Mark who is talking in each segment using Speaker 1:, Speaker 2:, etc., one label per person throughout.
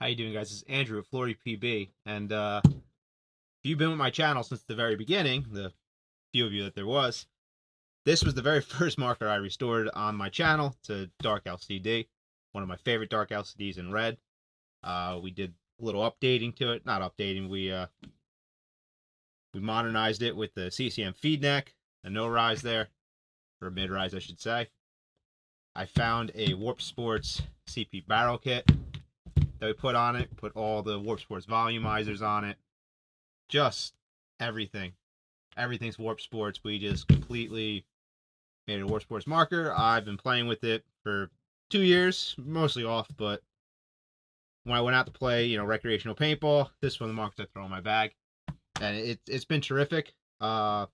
Speaker 1: How you doing, guys? This is Andrew at Flory PB, and if you've been with my channel since the very beginning, the few of you that there was, this was the very first marker I restored on my channel. It's a dark LCD, one of my favorite dark LCDs in red. We did a little updating to it. Not updating, we modernized it with the CCM feed neck, a no rise there, or mid rise I should say. I found a Warp Sports CP barrel kit that we put on it, put all the Warp Sports volumizers on it, just everything. Everything's Warp Sports. We just completely made a Warp Sports marker. I've been playing with it for 2 years, mostly off, but when I went out to play, recreational paintball, this is one of the markers I throw in my bag, and it's been terrific. But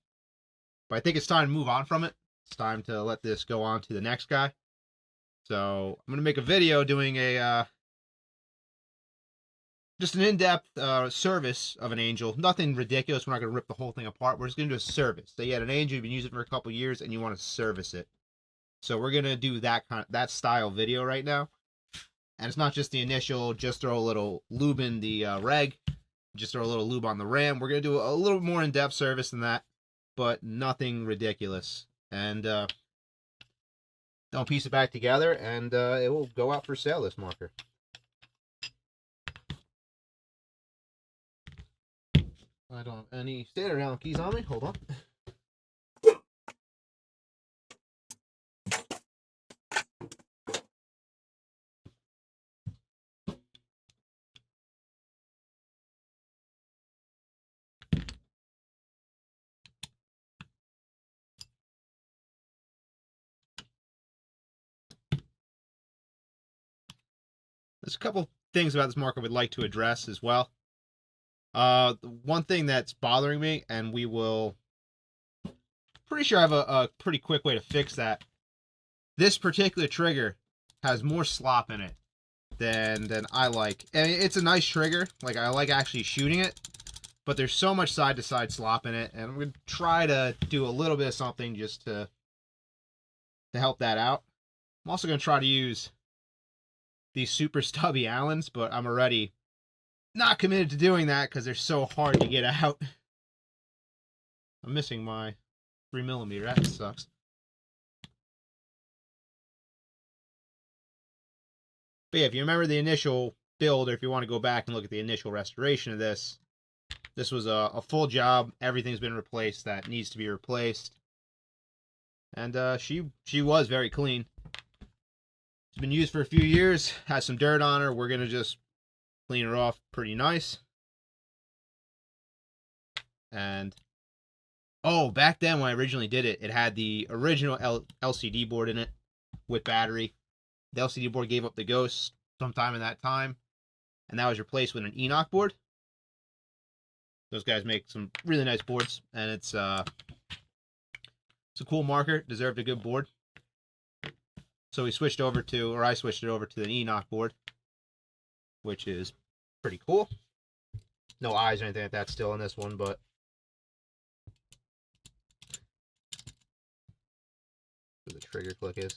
Speaker 1: I think it's time to move on from it. It's time to let this go on to the next guy. So I'm gonna make a video doing a just an in-depth service of an angel. Nothing ridiculous. We're not going to rip the whole thing apart. We're just going to do a service. So you had an angel, you've been using it for a couple years, and you want to service it. So we're going to do that style video right now. And it's not just the initial, just throw a little lube in the reg, just throw a little lube on the ram. We're going to do a little more in-depth service than that, but nothing ridiculous. And don't piece it back together, and it will go out for sale, this marker. I don't have any standard Allen keys on me. Hold on. There's a couple things about this marker we'd like to address as well. One thing that's bothering me, and we will, pretty sure I have a pretty quick way to fix that. This particular trigger has more slop in it than I like. I mean, it's a nice trigger. Like, I like actually shooting it, but there's so much side-to-side slop in it, and I'm going to try to do a little bit of something just to help that out. I'm also going to try to use these super stubby Allens, but I'm already not committed to doing that because they're so hard to get out. I'm missing my 3mm. That sucks. But yeah, if you remember the initial build, or if you want to go back and look at the initial restoration of this, this was a full job. Everything's been replaced that needs to be replaced. And she was very clean. It's been used for a few years, has some dirt on her. We're going to just clean her off pretty nice. And oh, back then when I originally did it, it had the original LCD board in it with battery. The LCD board gave up the ghost sometime in that time, and that was replaced with an Enoch board. Those guys make some really nice boards, and it's a cool marker. Deserved a good board. So we switched over to, or I switched it over to the Enoch board, which is pretty cool. No eyes or anything like that still in this one, but where the trigger click is.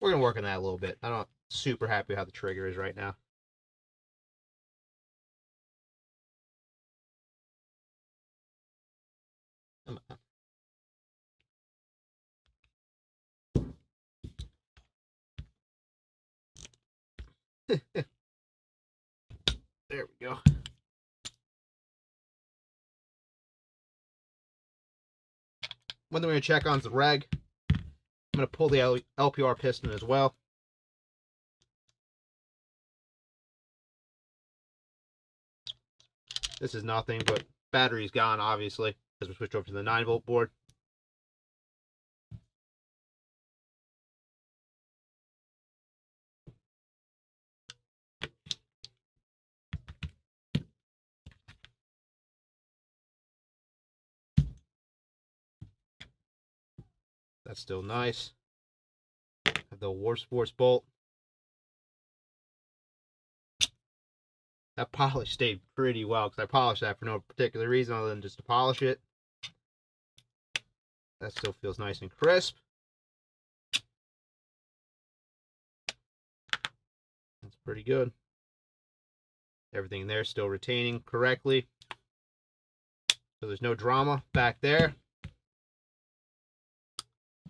Speaker 1: We're going to work on that a little bit. I'm not super happy how the trigger is right now. Come on. There we go. One thing we're going to check on is the reg. I'm going to pull the LPR piston as well. This is nothing, but battery's gone, obviously, as we switched over to the 9-volt board. That's still nice. Have the Warp Sports bolt. That polish stayed pretty well because I polished that for no particular reason other than just to polish it. That still feels nice and crisp. That's pretty good. Everything there still retaining correctly. So there's no drama back there.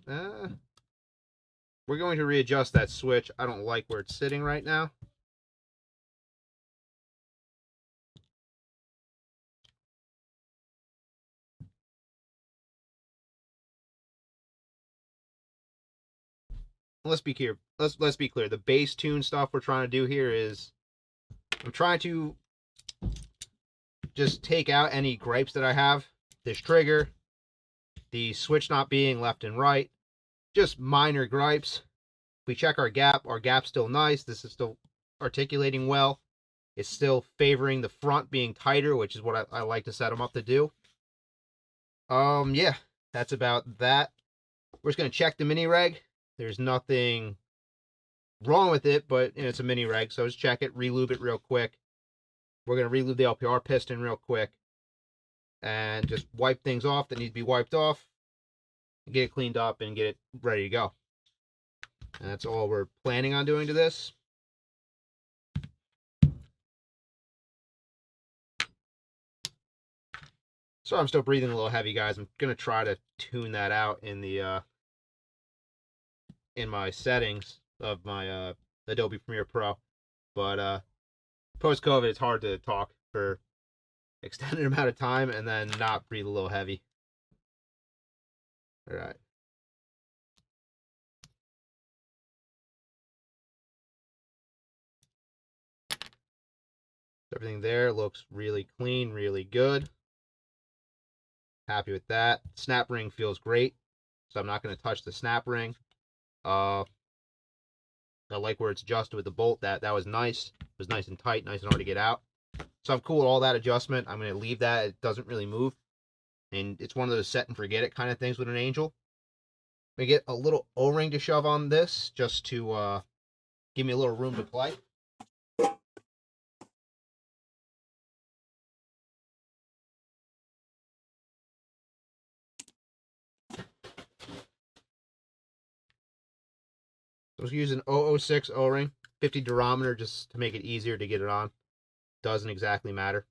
Speaker 1: We're going to readjust that switch. I don't like where it's sitting right now. Let's be clear. Let's be clear. The bass tune stuff we're trying to do here is I'm trying to just take out any gripes that I have. This trigger, the switch not being left and right, just minor gripes. If we check our gap's still nice. This is still articulating well. It's still favoring the front being tighter, which is what I like to set them up to do. Yeah, that's about that. We're just going to check the mini reg. There's nothing wrong with it, but it's a mini reg, so just check it, relube it real quick. We're going to relube the LPR piston real quick and just wipe things off that need to be wiped off, get it cleaned up, and get it ready to go. And that's all we're planning on doing to this. So I'm still breathing a little heavy, guys. I'm going to try to tune that out in the in my settings of my Adobe Premiere Pro. But post-COVID, it's hard to talk for extended amount of time and then not breathe a little heavy. All right. Everything there looks really clean, really good. Happy with that. Snap ring feels great, so I'm not going to touch the snap ring. I like where it's adjusted with the bolt. That was nice. It was nice and tight, nice and hard to get out. So I'm cool with all that adjustment. I'm going to leave that. It doesn't really move. And it's one of those set and forget it kind of things with an Angel. We get a little O-ring to shove on this just to give me a little room to play. I was using 006 O-ring, 50 durometer just to make it easier to get it on. Doesn't exactly matter.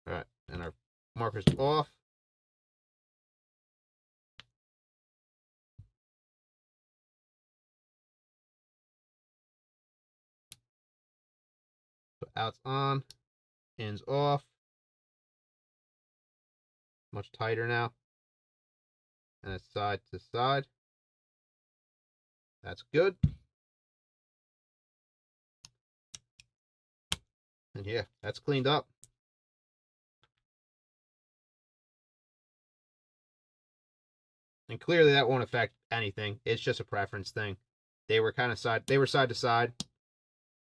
Speaker 1: All right, and our marker's off. So out's on, in's off. Much tighter now. And it's side to side. That's good. And yeah, that's cleaned up. And clearly that won't affect anything. It's just a preference thing. They were side to side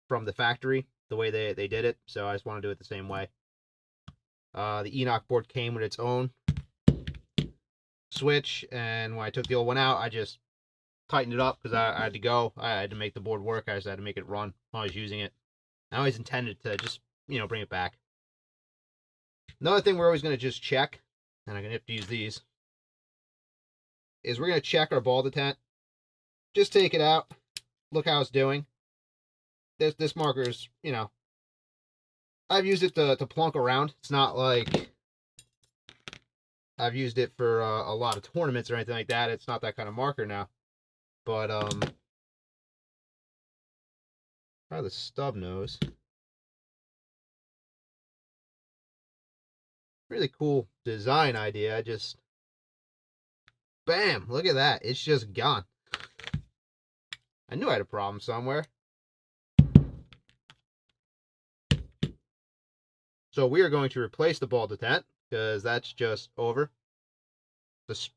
Speaker 1: from the factory, the way they did it. So I just want to do it the same way. The Enoch board came with its own switch, and when I took the old one out, I just tightened it up because I had to go. I had to make the board work. I just had to make it run while I was using it. I always intended to just, bring it back. Another thing we're always going to just check, and I'm going to have to use these, is we're going to check our ball detent. Just take it out. Look how it's doing. This marker's, I've used it to plunk around. It's not like I've used it for a lot of tournaments or anything like that. It's not that kind of marker now. But, try the stub nose. Really cool design idea. Bam! Look at that. It's just gone. I knew I had a problem somewhere. So we are going to replace the ball detent because that's just over. It's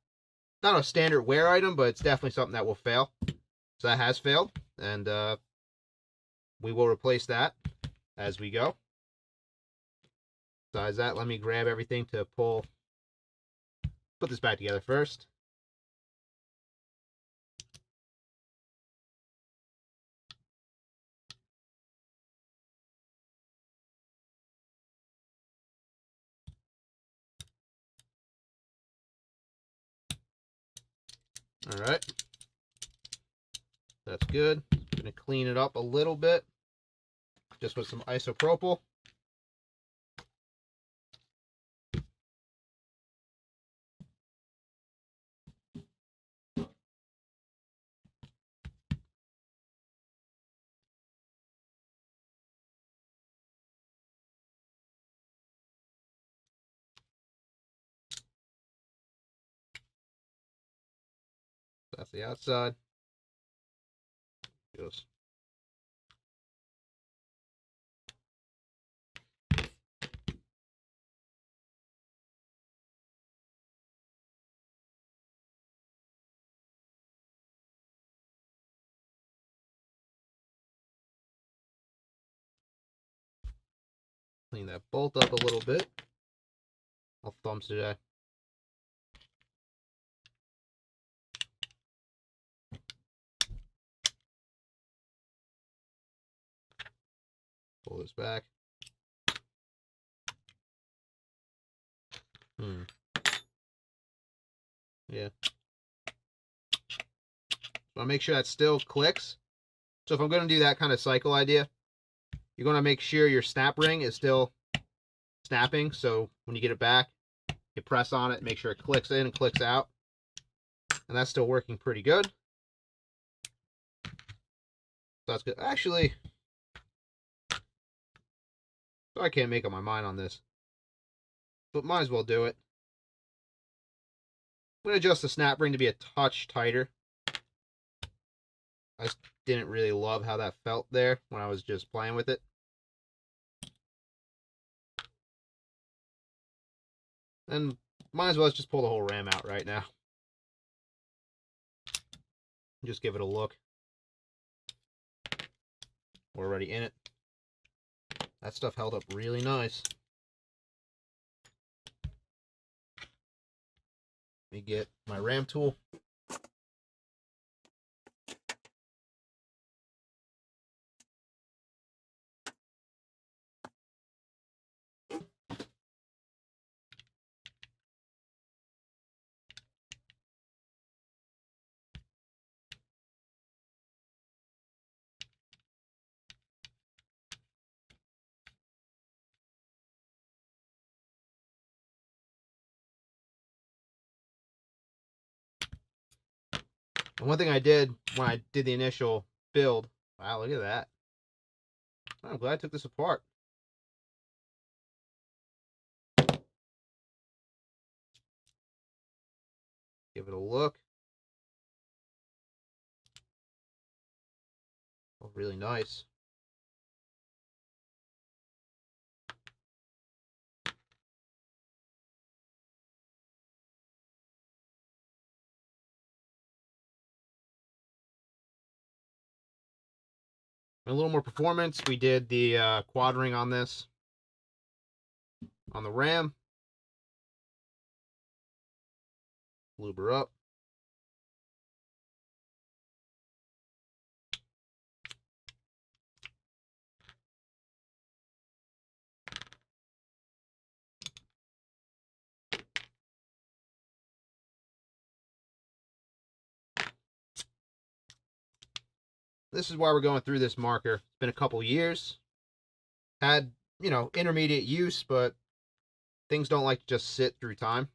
Speaker 1: not a standard wear item, but it's definitely something that will fail. So that has failed, and we will replace that as we go. Besides that, let me grab everything to put this back together first. All right. That's good. I'm going to clean it up a little bit, just with some isopropyl. That's the outside. Goes. Clean that bolt up a little bit. All thumbs today. Pull this back. Yeah. So I make sure that still clicks. So if I'm going to do that kind of cycle idea, you're going to make sure your snap ring is still snapping. So when you get it back, you press on it, make sure it clicks in and clicks out. And that's still working pretty good. So that's good. Actually, I can't make up my mind on this, but might as well do it. I'm going to adjust the snap ring to be a touch tighter. I just didn't really love how that felt there when I was just playing with it. And might as well just pull the whole ram out right now. Just give it a look. We're already in it. That stuff held up really nice. Let me get my ram tool. And one thing I did when I did the initial build, wow, look at that. I'm glad I took this apart. Give it a look. Oh, really nice. A little more performance. We did the quad ring on this, on the ram. Lube her up. This is why we're going through this marker. It's been a couple years. Had, you know, intermediate use, but things don't like to just sit through time.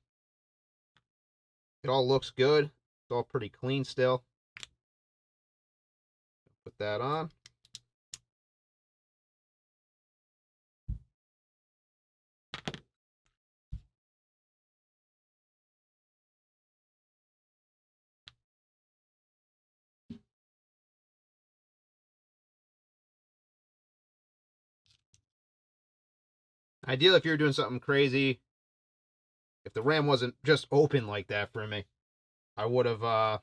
Speaker 1: It all looks good. It's all pretty clean still. Put that on. Ideal if you're doing something crazy. If the ram wasn't just open like that for me, I would have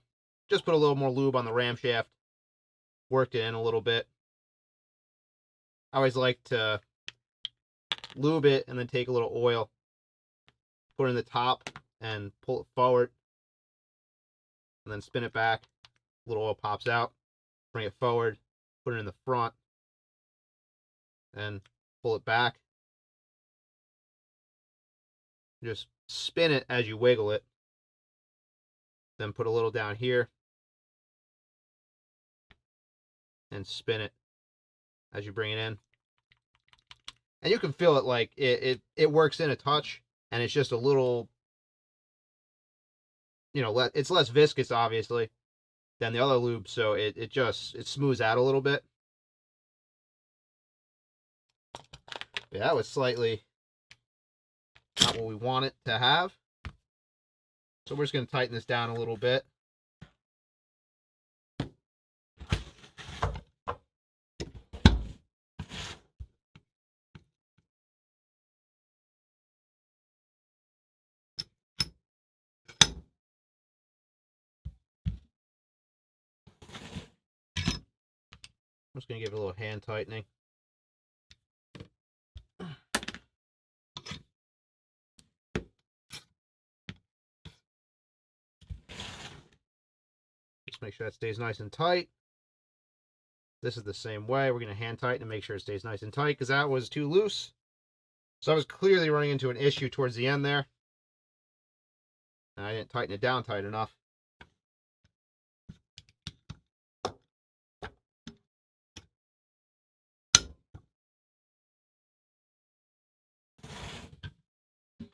Speaker 1: just put a little more lube on the ram shaft, worked it in a little bit. I always like to lube it and then take a little oil, put it in the top and pull it forward, and then spin it back. A little oil pops out, bring it forward, put it in the front, and pull it back. Just spin it as you wiggle it. Then put a little down here and spin it as you bring it in. And you can feel it, like it works in a touch, and it's just a little, you know, it's less viscous obviously than the other lube, so it smooths out a little bit. Yeah, that was slightly not what we want it to have. So we're just going to tighten this down a little bit. I'm just going to give it a little hand tightening. Just make sure that stays nice and tight. This is the same way. We're going to hand tighten and make sure it stays nice and tight, because that was too loose. So I was clearly running into an issue towards the end there. And I didn't tighten it down tight enough.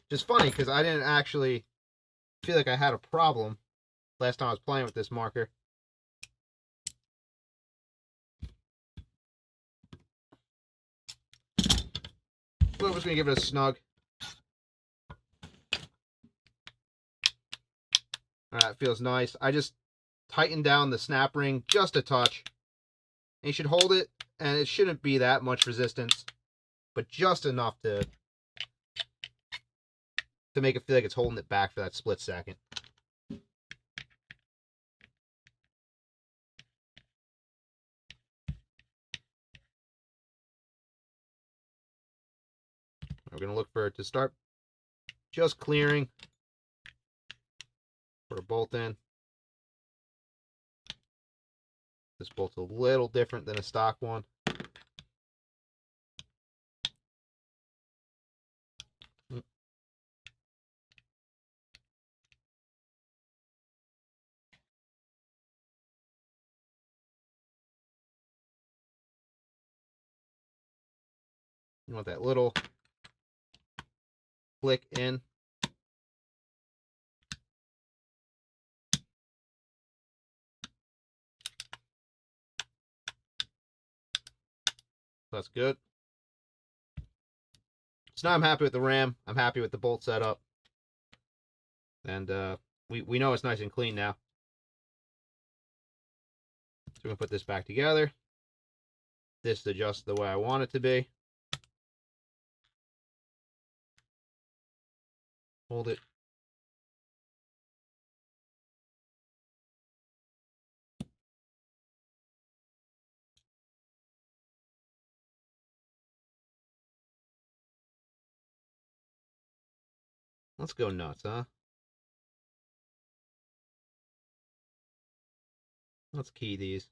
Speaker 1: Just funny, because I didn't actually feel like I had a problem last time I was playing with this marker. But I'm just going to give it a snug. Alright, feels nice. I just tightened down the snap ring just a touch. And you should hold it, and it shouldn't be that much resistance, but just enough to make it feel like it's holding it back for that split second. We're going to look for it to start just clearing. Put a bolt in. This bolt's a little different than a stock one. You want that little click in. That's good. So now I'm happy with the ram. I'm happy with the bolt setup. And we know it's nice and clean now. So we're going to put this back together. This is just the way I want it to be. Hold it. Let's go nuts, huh? Let's key these.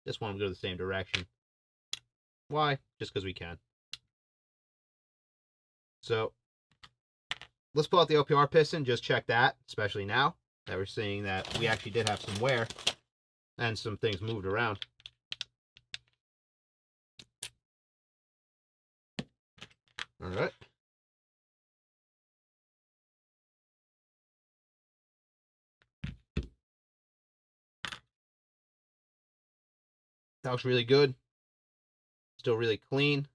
Speaker 1: Just want them to go the same direction. Why? Just because we can. So, let's pull out the OPR piston, just check that, especially now that we're seeing that we actually did have some wear and some things moved around. All right. That looks really good. Still really clean.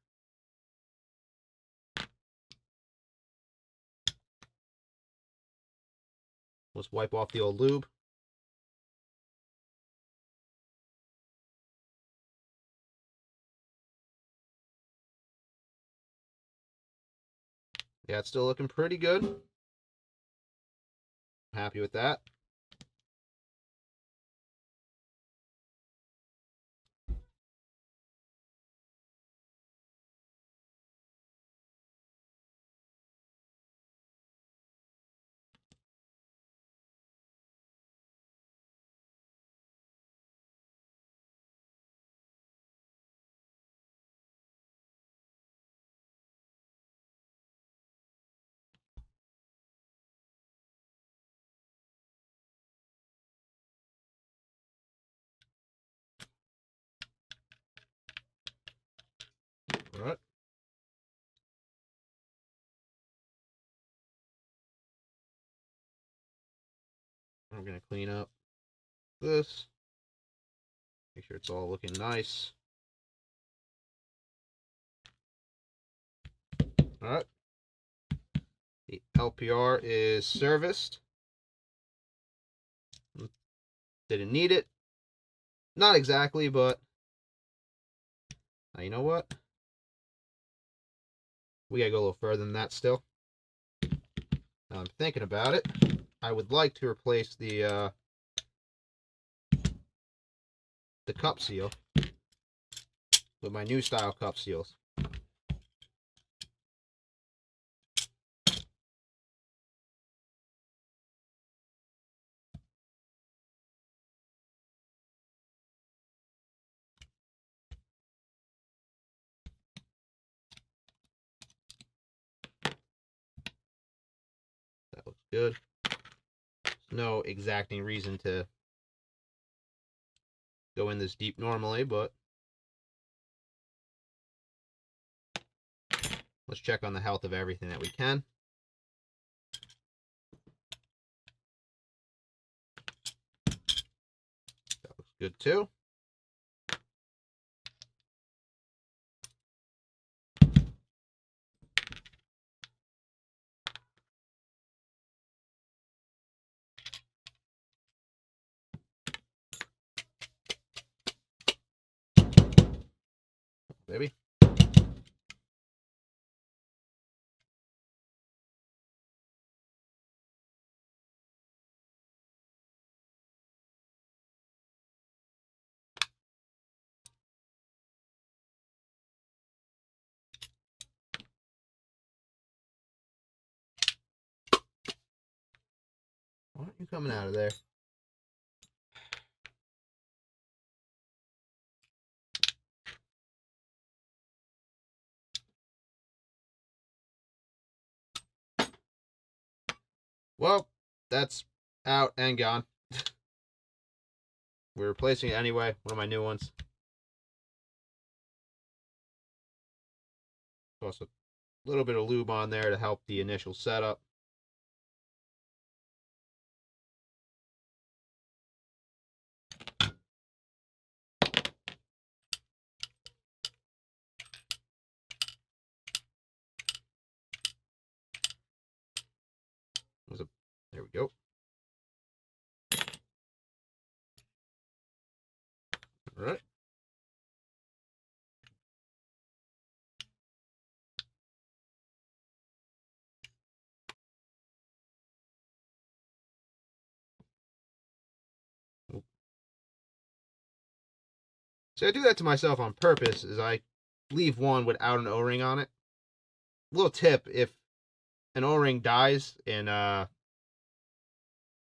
Speaker 1: Let's wipe off the old lube. Yeah, it's still looking pretty good. Happy with that. we're going to clean up this. Make sure it's all looking nice. Alright. The LPR is serviced. Didn't need it. Not exactly, but now you know what? We gotta go a little further than that still. Now I'm thinking about it. I would like to replace the cup seal with my new style cup seals. That looks good. There's no exacting reason to go in this deep normally, but let's check on the health of everything that we can. That looks good too. Baby. Why aren't you coming out of there? Well, that's out and gone. We're replacing it anyway. One of my new ones. Toss a little bit of lube on there to help the initial setup. There we go. All right. So I do that to myself on purpose, is I leave one without an O-ring on it. Little tip, if an O-ring dies in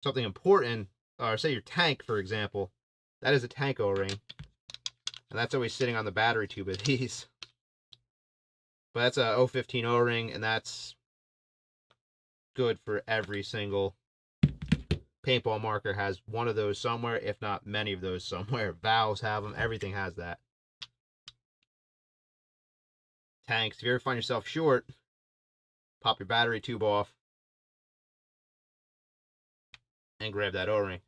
Speaker 1: something important, or say your tank, for example, that is a tank O-ring, and that's always sitting on the battery tube of these. But that's a 015 O-ring, and that's good for every single paintball marker. Has one of those somewhere, if not many of those somewhere. Valves have them, everything has that. Tanks, if you ever find yourself short, pop your battery tube off and grab that O-ring.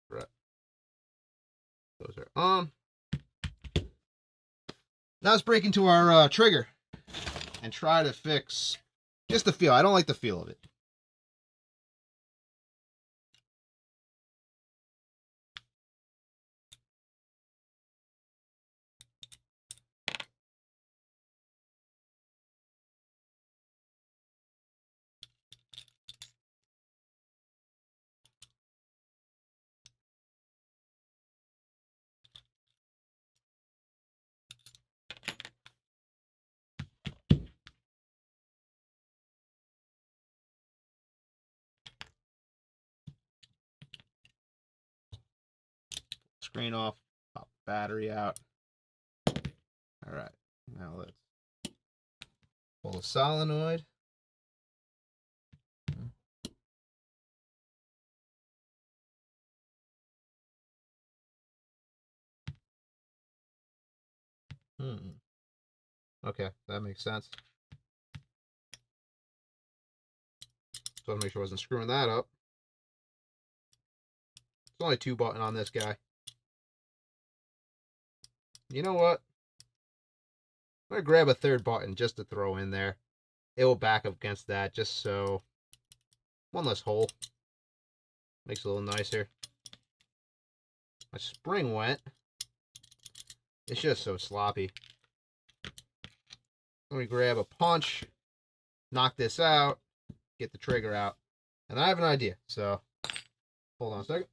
Speaker 1: Right. Those are on. Now let's break into our trigger and try to fix just the feel. I don't like the feel of it. Screen off, pop the battery out. All right, now let's pull the solenoid. Okay, that makes sense. So I want to make sure I wasn't screwing that up. It's only 2 button on this guy. You know what? I'm going to grab a 3rd button just to throw in there. It will back up against that just so one less hole. Makes it a little nicer. My spring went. It's just so sloppy. Let me grab a punch, knock this out, get the trigger out. And I have an idea. So, hold on a second.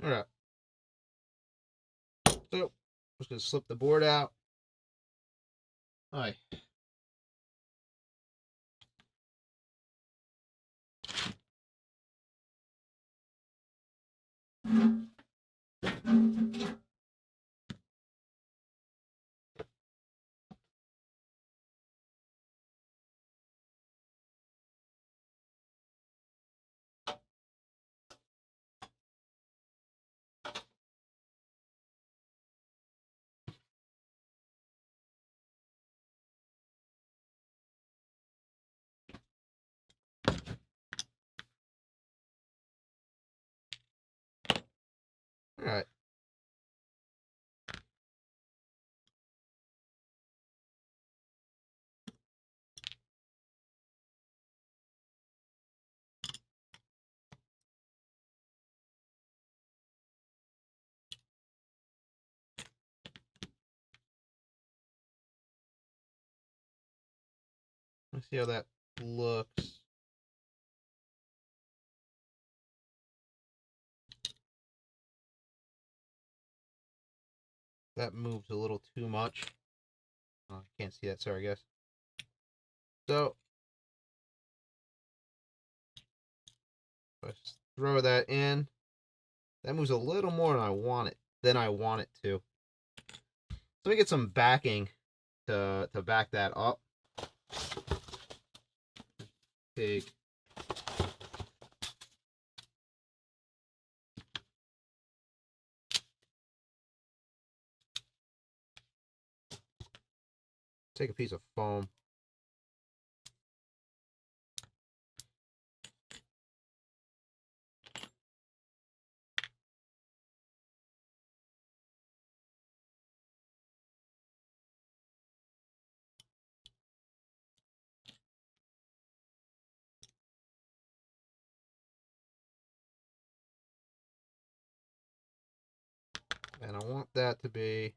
Speaker 1: Alright. So, I'm just going to slip the board out. Alright. Alright. Let's see how that looks. That moves a little too much. Oh, I can't see that, sorry guys. So, let's throw that in. That moves a little more than I want it to. So let me get some backing to back that up. Take a piece of foam. And I want that to be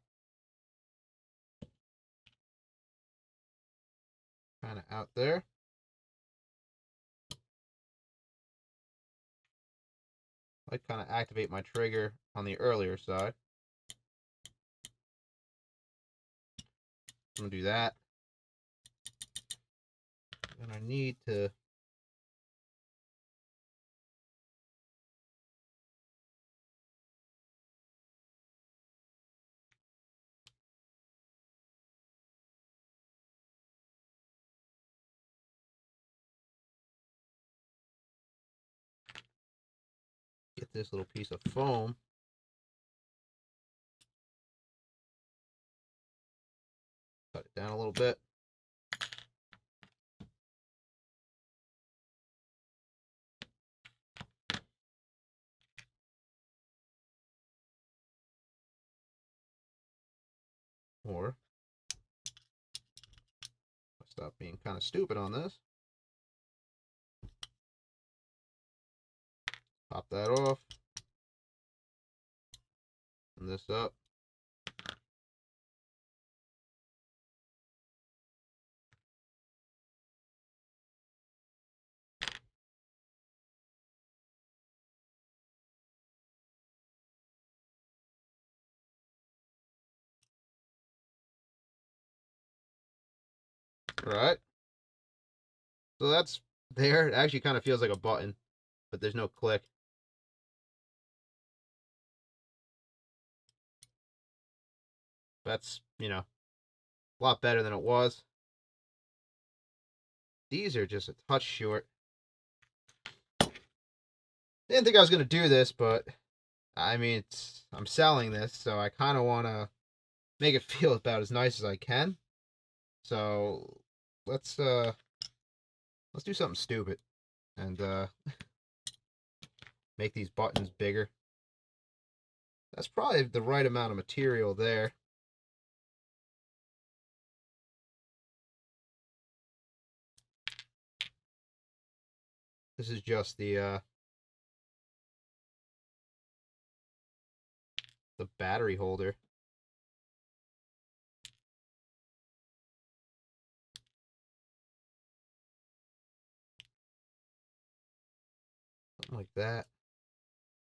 Speaker 1: kind of out there. I kind of activate my trigger on the earlier side. I'm going to do that. And I need to get this little piece of foam. Cut it down a little bit. Or stop being kind of stupid on this. Pop that off. And this up. Alright. So that's there. It actually kind of feels like a button, but there's no click. That's, a lot better than it was. These are just a touch short. Didn't think I was gonna do this, but I mean, I'm selling this, so I kind of want to make it feel about as nice as I can. So let's uh let's do something stupid and make these buttons bigger. That's probably the right amount of material there. This is just the battery holder. Something like that.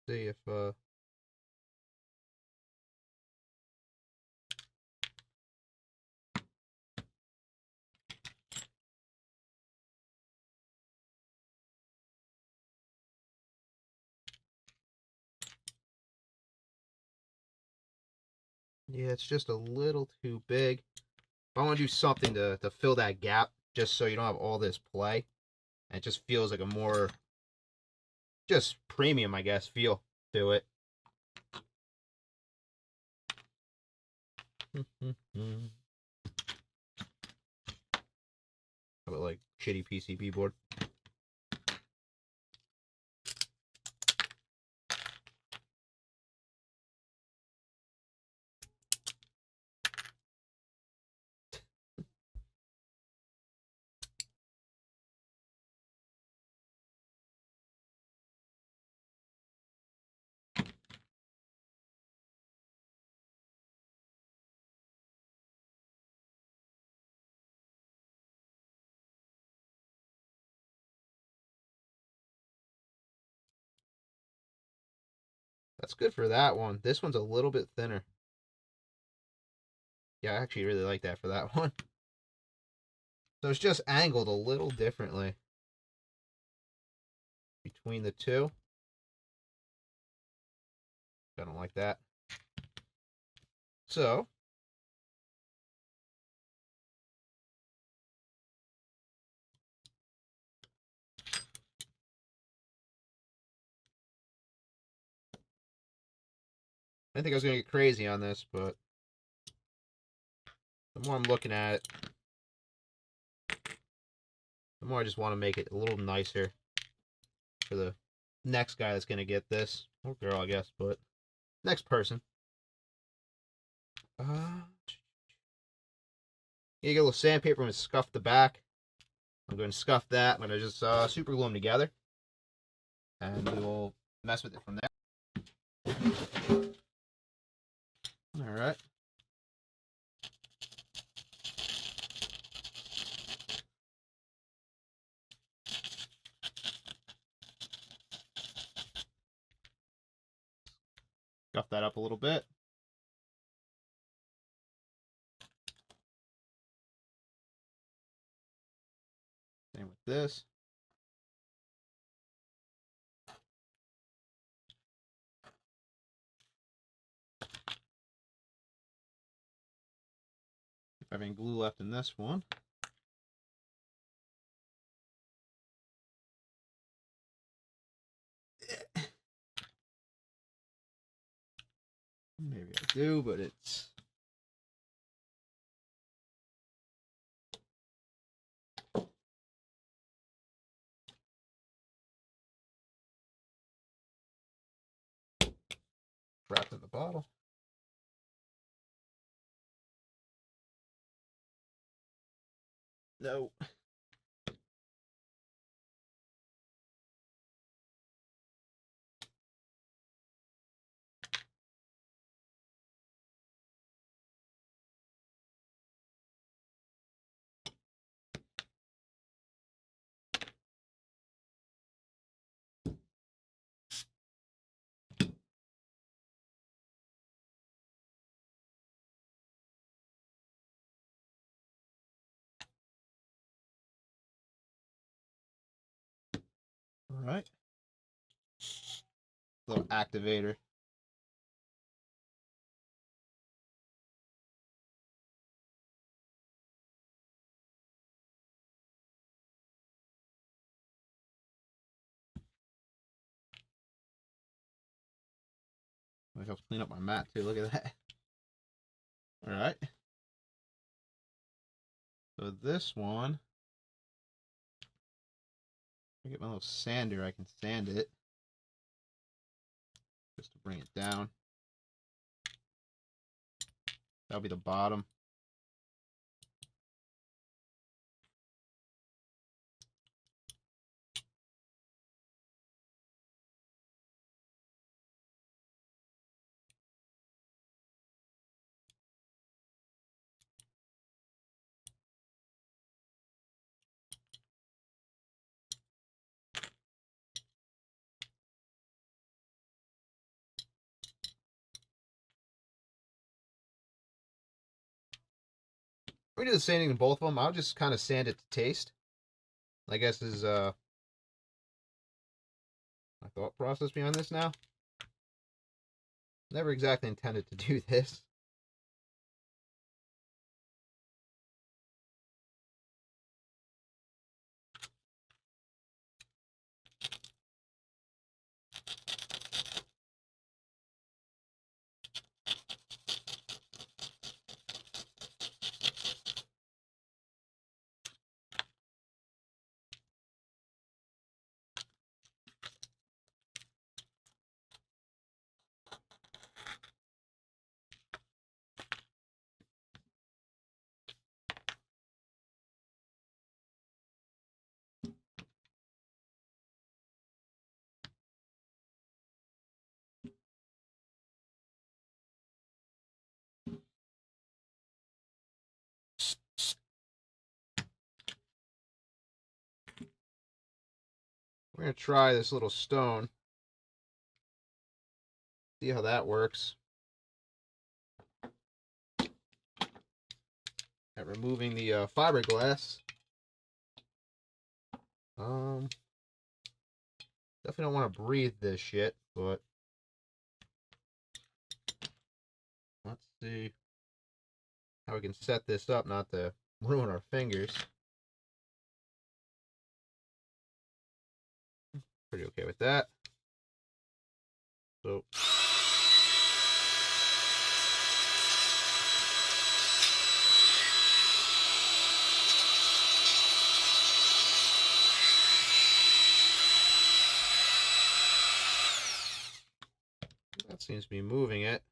Speaker 1: See if yeah, it's just a little too big. I want to do something to fill that gap, just so you don't have all this play. And it just feels like a more, just premium, I guess, feel to it. How about like shitty PCB board? That's good for that one. This one's a little bit thinner. Yeah, I actually really like that for that one. So it's just angled a little differently between the two. I don't like that. So I didn't think I was gonna get crazy on this, but the more I'm looking at it, the more I just want to make it a little nicer for the next guy that's gonna get this. Or girl, I guess, but next person. You get a little sandpaper and scuff the back. I'm going to scuff that. I'm going to just super glue them together. And we will mess with it from there. Alright. Scuff that up a little bit. Same with this. If I have any glue left in this one. Maybe I do, but it's... wrapped in the bottle. No. Alright. Little activator. Might have to clean up my mat too. Look at that. All right. So this one, I get my little sander. I can sand it just to bring it down. That'll be the bottom. We do the sanding in both of them. I'll just kind of sand it to taste. I guess is my thought process behind this now. Never exactly intended to do this. We're going to try this little stone. See how that works. At removing the fiberglass. Definitely don't want to breathe this shit, but let's see how we can set this up not to ruin our fingers. Pretty okay with that. So that seems to be moving it.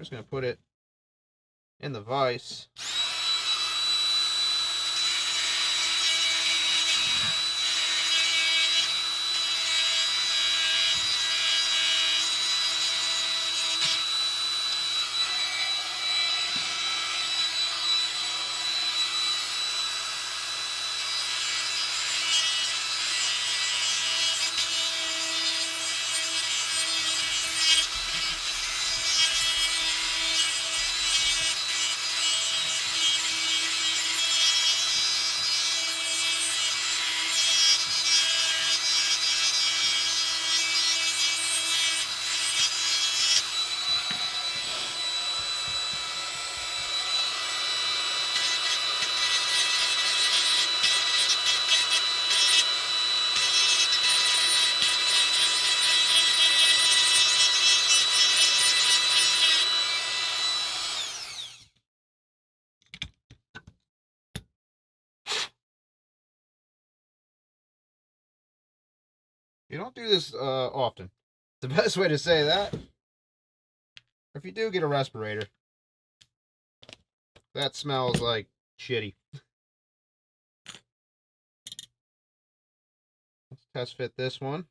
Speaker 1: I'm just going to put it in the vise. You don't do this often. The best way to say that. If you do get a respirator, that smells like shitty. Let's test fit this one.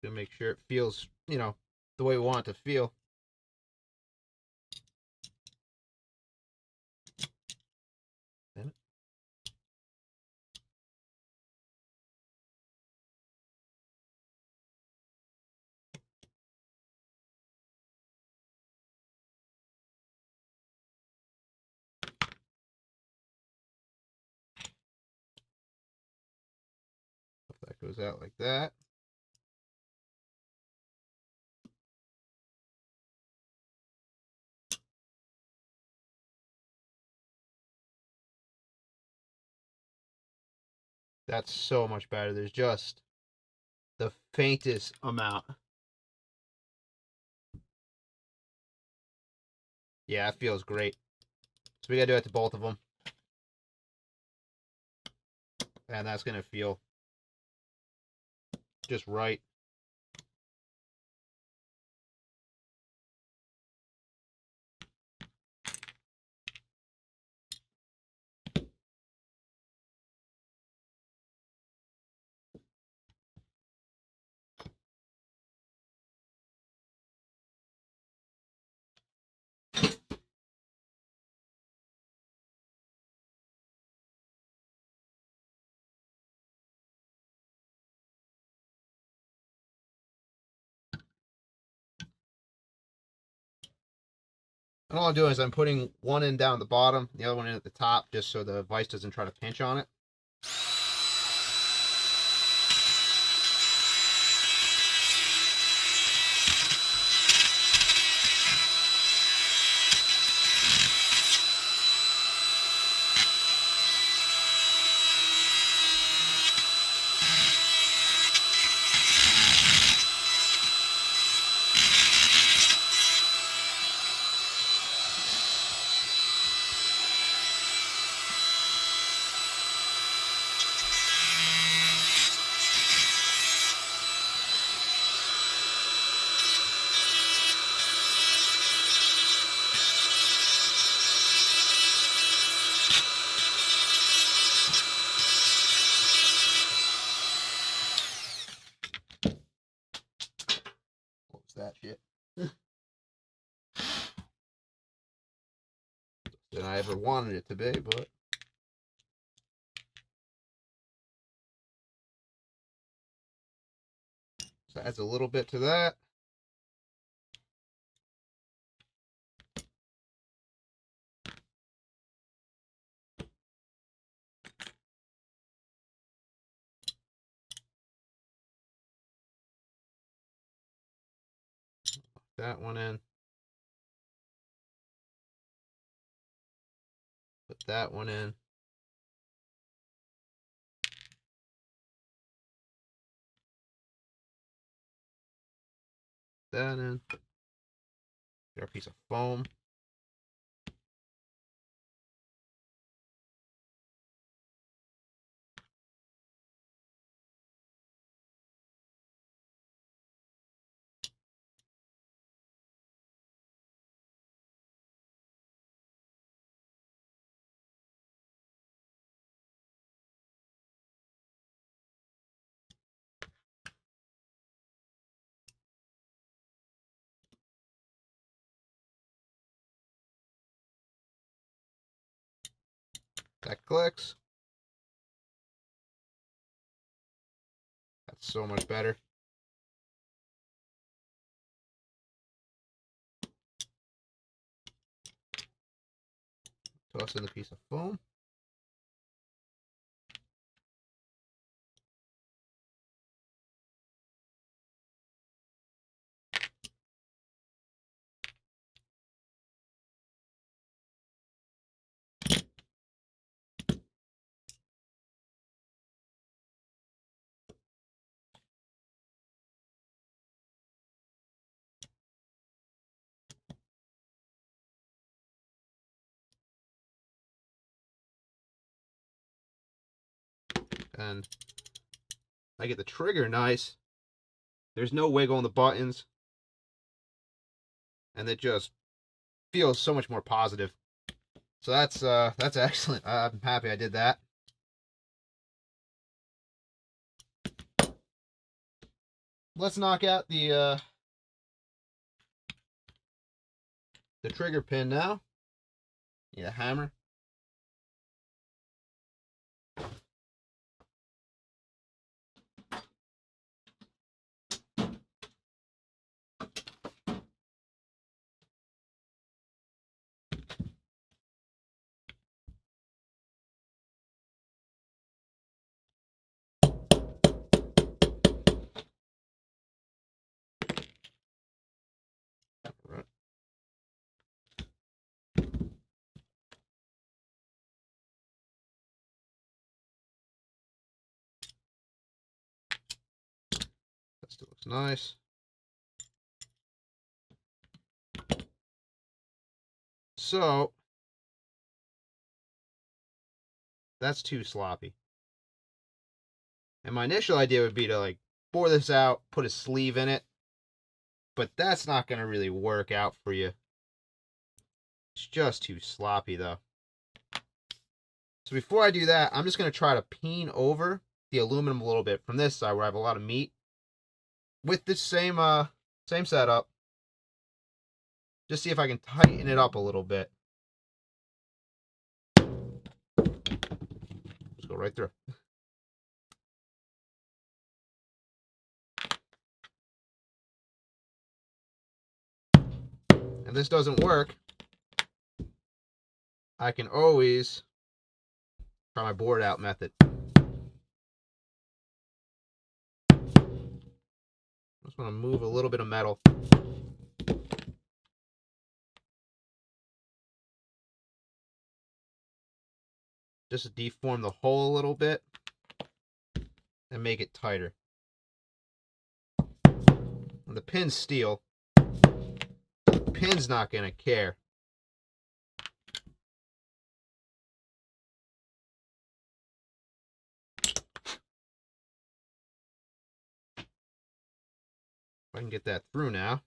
Speaker 1: To make sure it feels, you know, the way we want it to feel. Goes out like that. That's so much better. There's just the faintest amount. Yeah, it feels great. So we gotta do it to both of them. And that's gonna feel just right. And all I'm doing is I'm putting one end down at the bottom, the other one in at the top, just so the vise doesn't try to pinch on it. What was that shit? Than I ever wanted it to be, but so adds a little bit to that. That one in. Put that one in. That in. Get our piece of foam. That clicks. That's so much better. Toss in the piece of foam. And I get the trigger nice. There's no wiggle on the buttons. And it just feels so much more positive. So that's excellent. I'm happy I did that. Let's knock out the trigger pin now. Need a hammer. That still looks nice. So that's too sloppy. And my initial idea would be to like bore this out, put a sleeve in it, but that's not going to really work out for you. It's just too sloppy though. So before I do that, I'm just going to try to peen over the aluminum a little bit from this side where I have a lot of meat with this same setup. Just see if I can tighten it up a little bit. Just go right through. If this doesn't work, I can always try my board out method. Just want to move a little bit of metal. Just to deform the hole a little bit and make it tighter. And the pin's steel. The pin's not going to care. I can get that through now.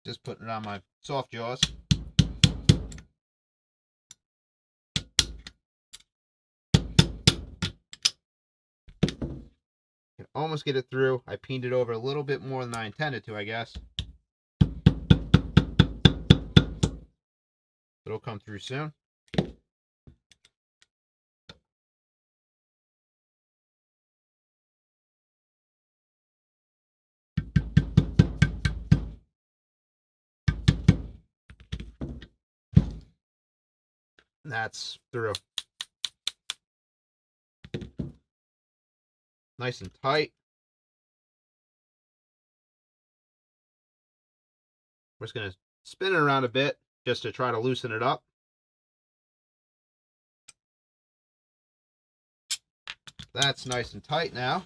Speaker 1: Just putting it on my soft jaws. Can almost get it through. I peened it over a little bit more than I intended to, I guess. It'll come through soon. That's through. Nice and tight. We're just going to spin it around a bit just to try to loosen it up. That's nice and tight now.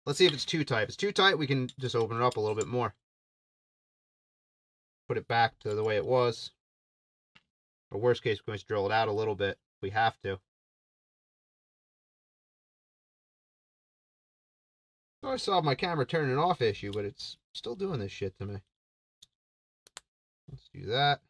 Speaker 1: Let's see if it's too tight. If it's too tight, we can just open it up a little bit more. Put it back to the way it was. Or worst case, we're going to drill it out a little bit if we have to. So I solved my camera turning off issue, but it's still doing this shit to me. Let's do that.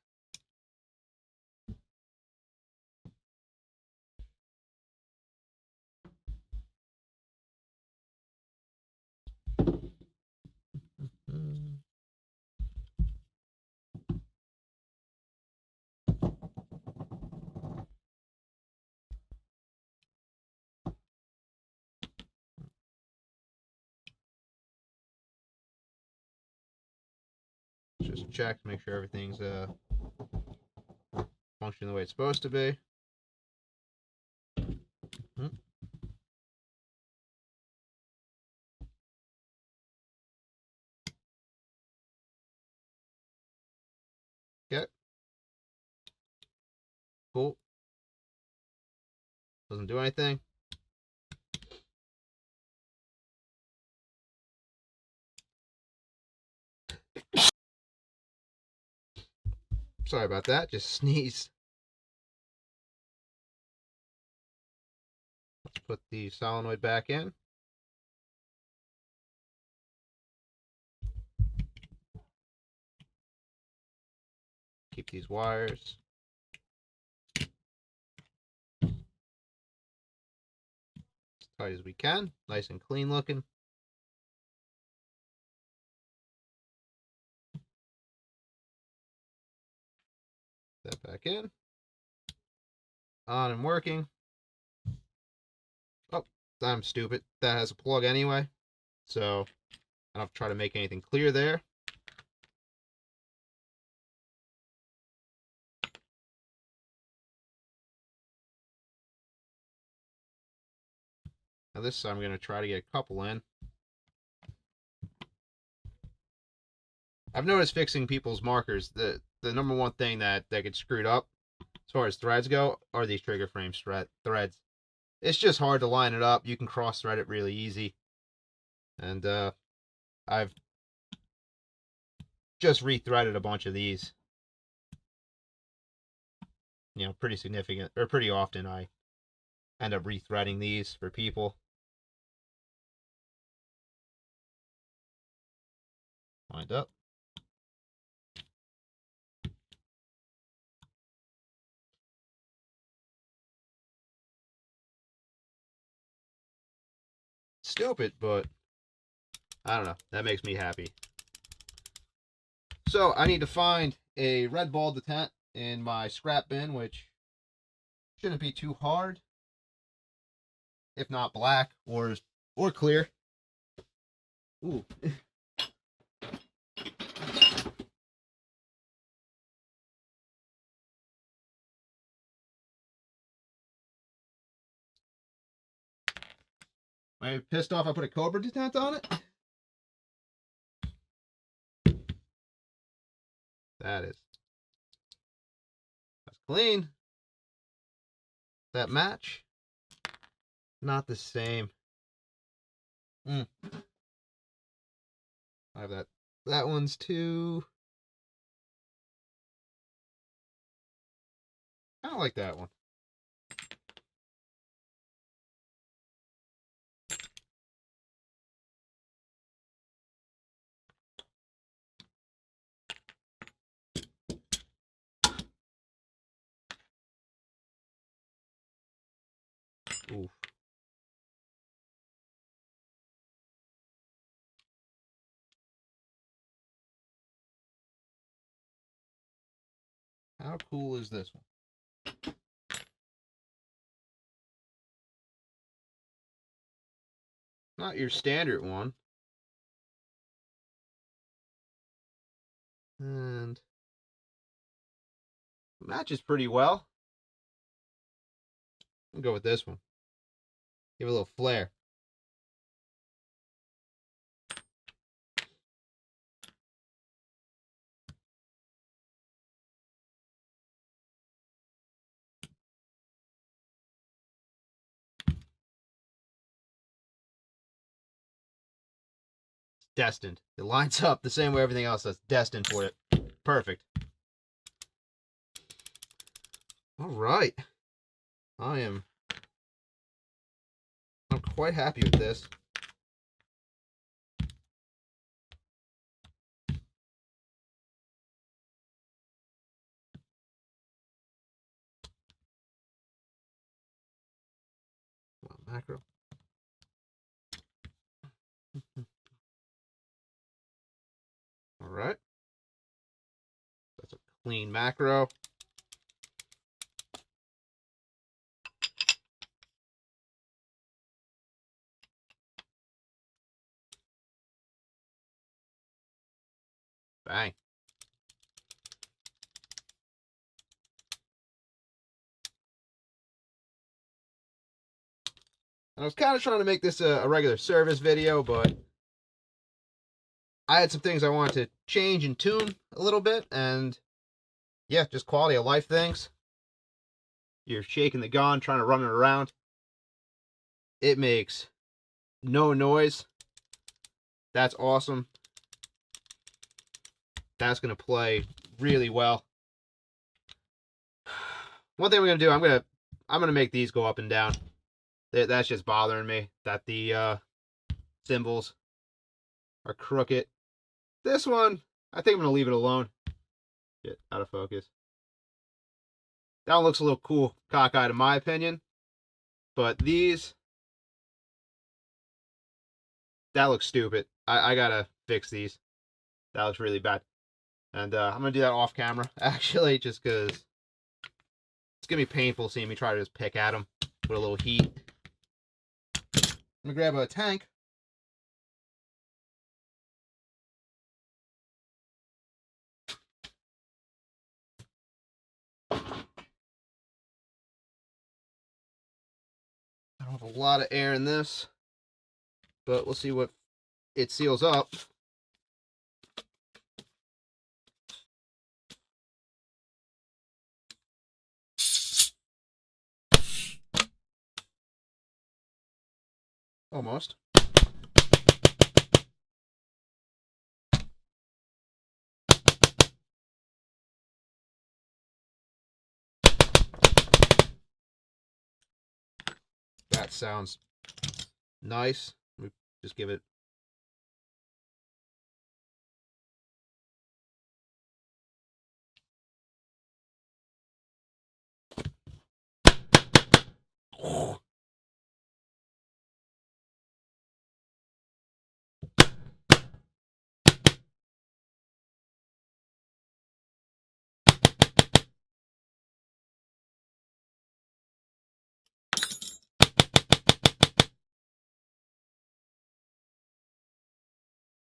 Speaker 1: Just check, make sure everything's functioning the way it's supposed to be. Okay. Cool. Doesn't do anything. Sorry about that, just sneezed. Let's put the solenoid back in. Keep these wires as tight as we can, nice and clean looking. That back in. On and working. Oh, I'm stupid. That has a plug anyway, so I don't have to try to make anything clear there. Now this I'm going to try to get a couple in. I've noticed fixing people's markers, the number one thing that gets screwed up as far as threads go are these trigger frame threads. It's just hard to line it up. You can cross thread it really easy. And I've just rethreaded a bunch of these. You know, pretty significant, or pretty often I end up rethreading these for people. Wind up. Stupid, but I don't know. That makes me happy. So I need to find a red ball detent in my scrap bin, which shouldn't be too hard. If not black or clear. Ooh. Am I pissed off I put a Cobra detent on it? That's clean. That match? Not the same. I have that. That one's too. I don't like that one. Oof. How cool is this one? Not your standard one. And matches pretty well. I'll go with this one. Give it a little flair. Destined. It lines up the same way everything else does. Destined for it. Perfect. All right. I'm quite happy with this. Macro. All right. That's a clean macro. Bang. I was kind of trying to make this a regular service video, but I had some things I wanted to change and tune a little bit, and yeah, just quality of life things. You're shaking the gun, trying to run it around. It makes no noise. That's awesome. That's going to play really well. One thing we're going to do, I'm going to make these go up and down. That's just bothering me, that the cymbals are crooked. This one, I think I'm going to leave it alone. Get out of focus. That one looks a little cool, cockeyed in my opinion. But these, that looks stupid. I gotta fix these. That looks really bad. And I'm going to do that off camera, actually, just because it's going to be painful seeing me try to just pick at them with a little heat. I'm going to grab a tank. don't have a lot of air in this, but we'll see what it seals up. Almost. That sounds nice. Let me just give it.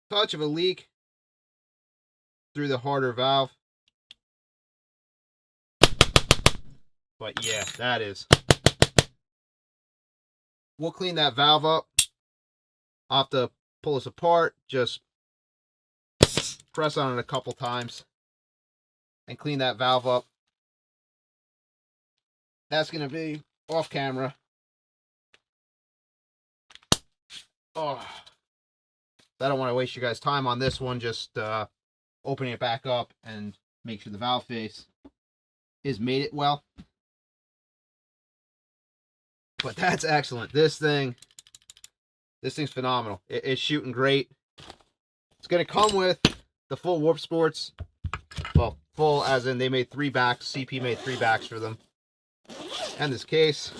Speaker 1: Touch of a leak through the harder valve. But yeah, that is. We'll clean that valve up. I'll have to pull this apart. Just press on it a couple times and clean that valve up. That's going to be off camera. Oh, I don't want to waste you guys' time on this one. Just opening it back up and make sure the valve face is made it well. But that's excellent. This thing's phenomenal. It's shooting great. It's going to come with the full Warp Sports. Well, full as in they made 3 backs. CP made 3 backs for them. And this case.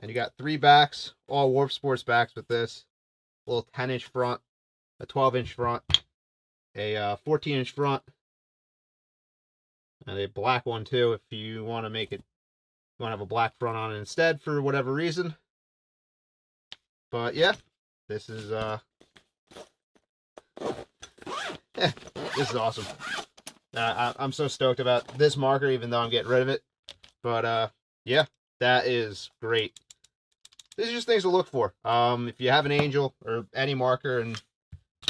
Speaker 1: And you got 3 backs, all Warp Sports backs with this. A little 10-inch front, a 12-inch front, a 14-inch front, and a black one too if you want to make it, you want to have a black front on it instead for whatever reason. But yeah, this is this is awesome. I'm so stoked about this marker, even though I'm getting rid of it. But yeah, that is great. These are just things to look for. If you have an Angel or any marker and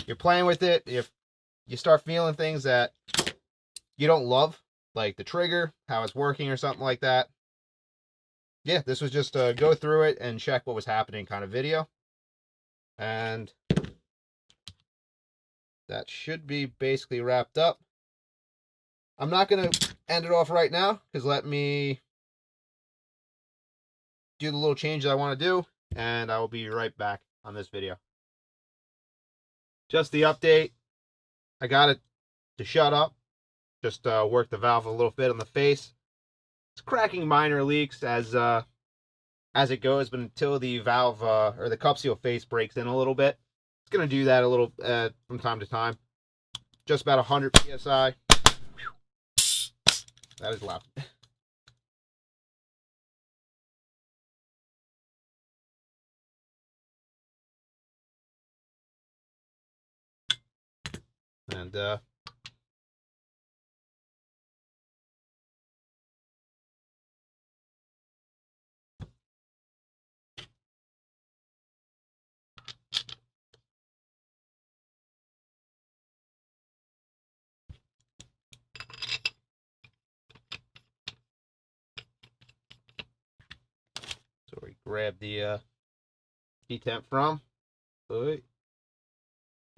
Speaker 1: you're playing with it, if you start feeling things that you don't love, like the trigger, how it's working or something like that, yeah, this was just a go through it and check what was happening kind of video. And that should be basically wrapped up. I'm not going to end it off right now, because let me do the little change that I want to do, and I will be right back on this video. Just the update. I got it to shut up. Just work the valve a little bit on the face. It's cracking minor leaks as it goes, but until the valve or the cup seal face breaks in a little bit, it's going to do that a little from time to time. Just about 100 psi. That is loud. And so we grab the detemp from.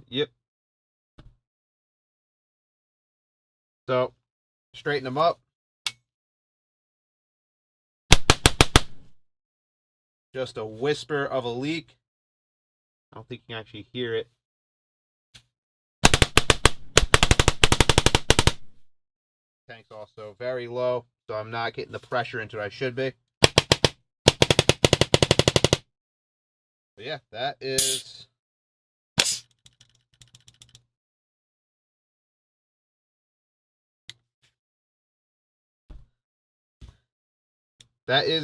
Speaker 1: Yep. So straighten them up. Just a whisper of a leak. I don't think you can actually hear it. Tank's also very low, so I'm not getting the pressure into it I should be. But yeah, that is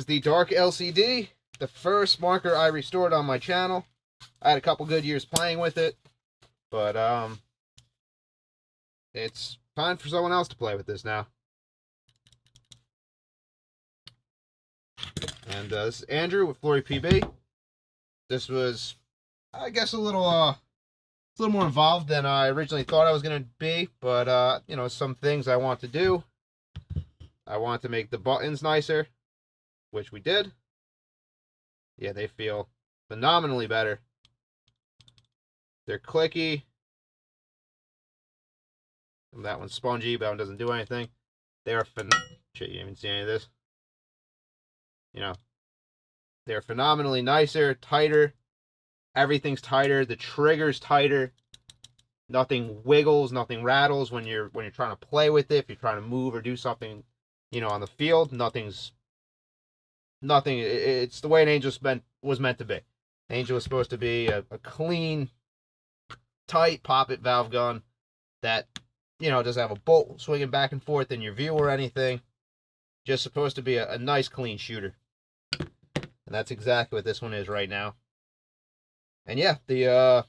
Speaker 1: the dark LCD, the first marker I restored on my channel. I had a couple good years playing with it, but it's time for someone else to play with this now. And this is Andrew with Flory PB. This was, I guess, a little more involved than I originally thought I was going to be, but you know, some things I want to do. I want to make the buttons nicer, which we did. Yeah, they feel phenomenally better. They're clicky. That one's spongy, but that one doesn't do anything. They are shit, you didn't even see any of this. You know, they're phenomenally nicer, tighter. Everything's tighter. The trigger's tighter. Nothing wiggles, nothing rattles when you're trying to play with it. If you're trying to move or do something, you know, on the field, nothing. It's the way an Angel was meant to be. An Angel was supposed to be a clean, tight pop-it valve gun that, you know, doesn't have a bolt swinging back and forth in your view or anything. Just supposed to be a nice, clean shooter. And that's exactly what this one is right now. And yeah, the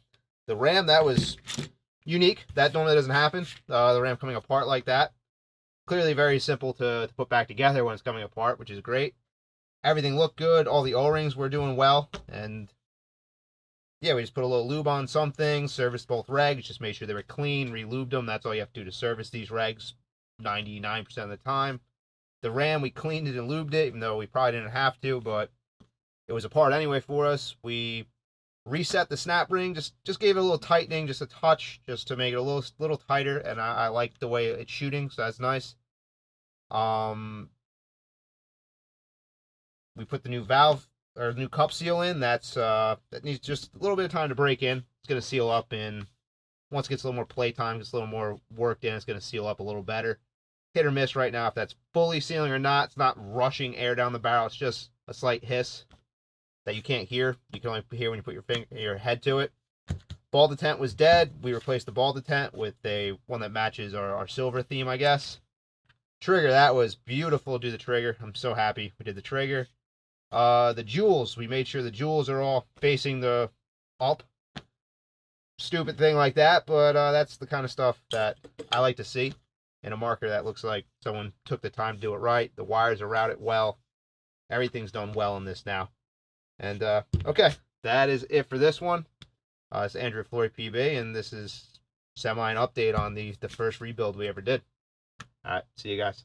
Speaker 1: RAM, that was unique. That normally doesn't happen. The RAM coming apart like that. Clearly very simple to put back together when it's coming apart, which is great. Everything looked good. All the O-rings were doing well. And yeah, we just put a little lube on some things, serviced both regs, just made sure they were clean, re-lubed them. That's all you have to do to service these regs 99% of the time. The RAM, we cleaned it and lubed it, even though we probably didn't have to, but it was apart anyway for us. We reset the snap ring, just gave it a little tightening, just a touch, just to make it a little tighter, and I like the way it's shooting, so that's nice. We put the new valve, or new cup seal in. That needs just a little bit of time to break in. It's going to seal up once it gets a little more play time, gets a little more worked in, it's going to seal up a little better. Hit or miss right now if that's fully sealing or not. It's not rushing air down the barrel. It's just a slight hiss that you can't hear. You can only hear when you put your head to it. Ball detent was dead. We replaced the ball detent with one that matches our silver theme, I guess. Trigger, that was beautiful to do the trigger. I'm so happy we did the trigger. The jewels, we made sure the jewels are all facing the up. Stupid thing like that, but that's the kind of stuff that I like to see in a marker that looks like someone took the time to do it right. The wires are routed well. Everything's done well in this now. And okay, that is it for this one. It's Andrew Flory PB, and this is an update on the first rebuild we ever did. All right, see you guys.